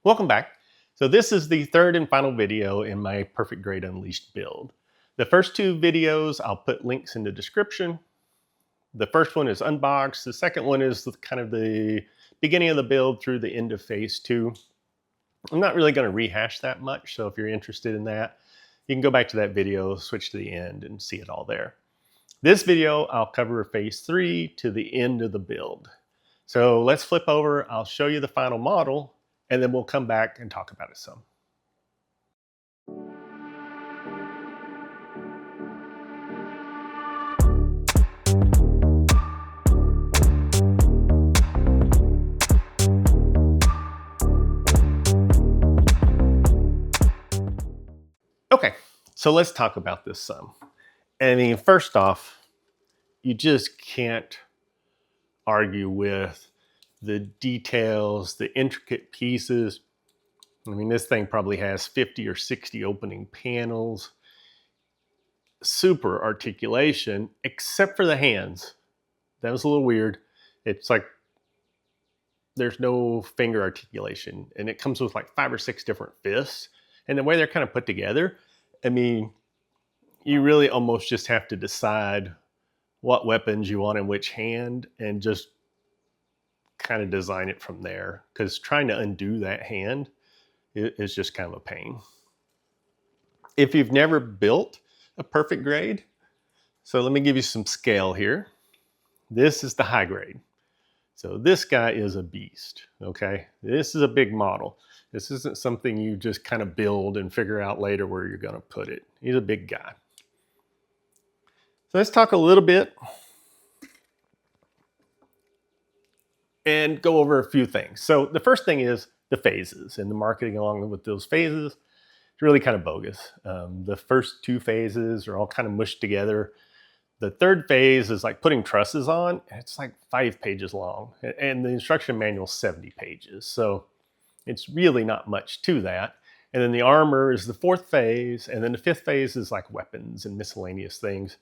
Welcome back. So this is the third and final video in my Perfect Grade Unleashed build. The first two videos, I'll put links in the description. The first one is unboxed. The second one is kind of the beginning of the build through the end of phase 2. I'm not really going to rehash that much, so if you're interested in that, you can go back to that video, switch to the end, and see it all there. This video, I'll cover phase 3 to the end of the build. So let's flip over. I'll show you the final model, and then we'll come back and talk about it some. Okay, so let's talk about this some. I mean, first off, you just can't argue with the details, the intricate pieces. I mean, this thing probably has 50 or 60 opening panels, super articulation, except for the hands. That was a little weird. It's like there's no finger articulation, and it comes with like 5 or 6 different fists. And the way they're kind of put together, I mean, you really almost just have to decide what weapons you want in which hand and just kind of design it from there, because trying to undo that hand is just kind of a pain. If you've never built a perfect grade, so let me give you some scale here. This is the high grade. So this guy is a beast, okay? This is a big model. This isn't something you just kind of build and figure out later where you're going to put it. He's a big guy. So let's talk a little bit and go over a few things. So the first thing is the phases, and the marketing along with those phases is really kind of bogus. The first 2 phases are all kind of mushed together. The third phase is like putting trusses on. It's like 5 pages long, and the instruction manual is 70 pages. So it's really not much to that. And then the armor is the 4th phase, and then the 5th phase is like weapons and miscellaneous things.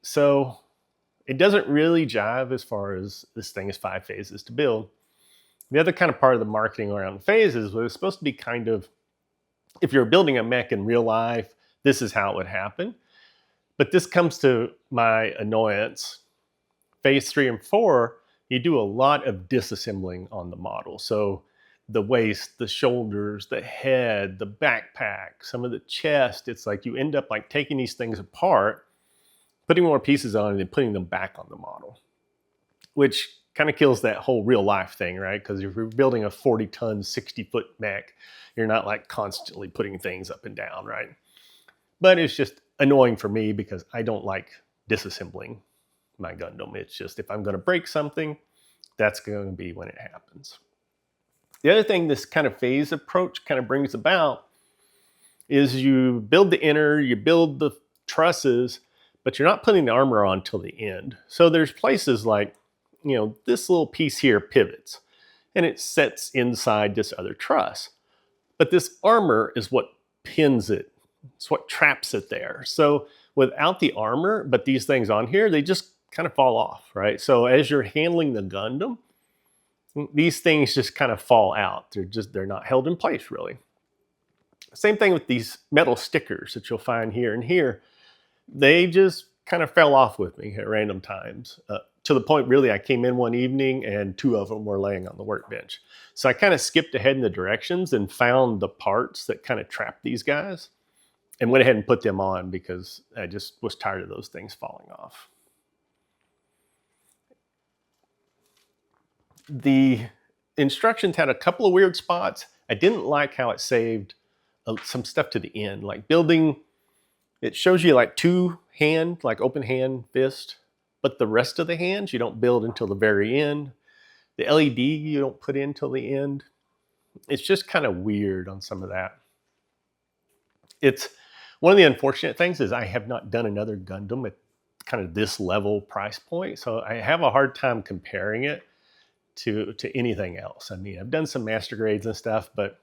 So it doesn't really jive as far as this thing is 5 phases to build. The other kind of part of the marketing around phases was supposed to be kind of, if you're building a mech in real life, this is how it would happen. But this comes to my annoyance. Phase 3 and 4, you do a lot of disassembling on the model. So the waist, the shoulders, the head, the backpack, some of the chest, it's like you end up like taking these things apart, putting more pieces on, and then putting them back on the model, which kind of kills that whole real life thing, right? Because if you're building a 40-ton, 60-foot mech, you're not like constantly putting things up and down, right? But it's just annoying for me because I don't like disassembling my Gundam. It's just, if I'm going to break something, that's going to be when it happens. The other thing this kind of phase approach kind of brings about is you build the inner, you build the trusses, but you're not putting the armor on till the end. So there's places like, you know, this little piece here pivots and it sets inside this other truss. But this armor is what pins it. It's what traps it there. So without the armor, but these things on here, they just kind of fall off, right? So as you're handling the Gundam, these things just kind of fall out. They're not held in place really. Same thing with these metal stickers that you'll find here and here. They just kind of fell off with me at random times, to the point really I came in one evening and 2 of them were laying on the workbench. So I kind of skipped ahead in the directions and found the parts that kind of trap these guys and went ahead and put them on because I just was tired of those things falling off. The instructions had a couple of weird spots. I didn't like how it saved some stuff to the end, like building. It shows you like 2 hand, like open hand fist, but the rest of the hands you don't build until the very end. The LED you don't put in till the end. It's just kind of weird on some of that. It's one of the unfortunate things is I have not done another Gundam at kind of this level price point. So I have a hard time comparing it to anything else. I mean, I've done some master grades and stuff, but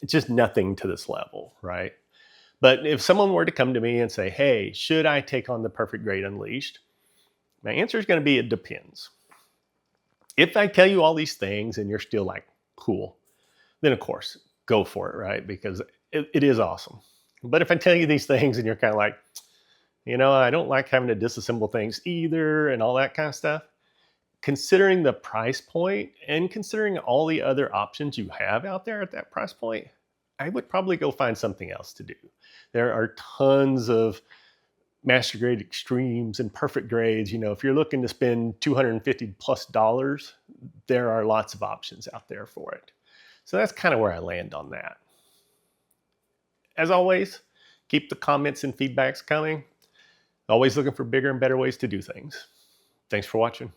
it's just nothing to this level, right? But if someone were to come to me and say, hey, should I take on the Perfect Grade Unleashed? My answer is going to be, it depends. If I tell you all these things and you're still like, cool, then of course, go for it, right? Because it is awesome. But if I tell you these things and you're kind of like, I don't like having to disassemble things either and all that kind of stuff, considering the price point and considering all the other options you have out there at that price point, I would probably go find something else to do. There are tons of master grade extremes and perfect grades. If you're looking to spend $250 plus, there are lots of options out there for it. So that's kind of where I land on that. As always, keep the comments and feedbacks coming. Always looking for bigger and better ways to do things. Thanks for watching.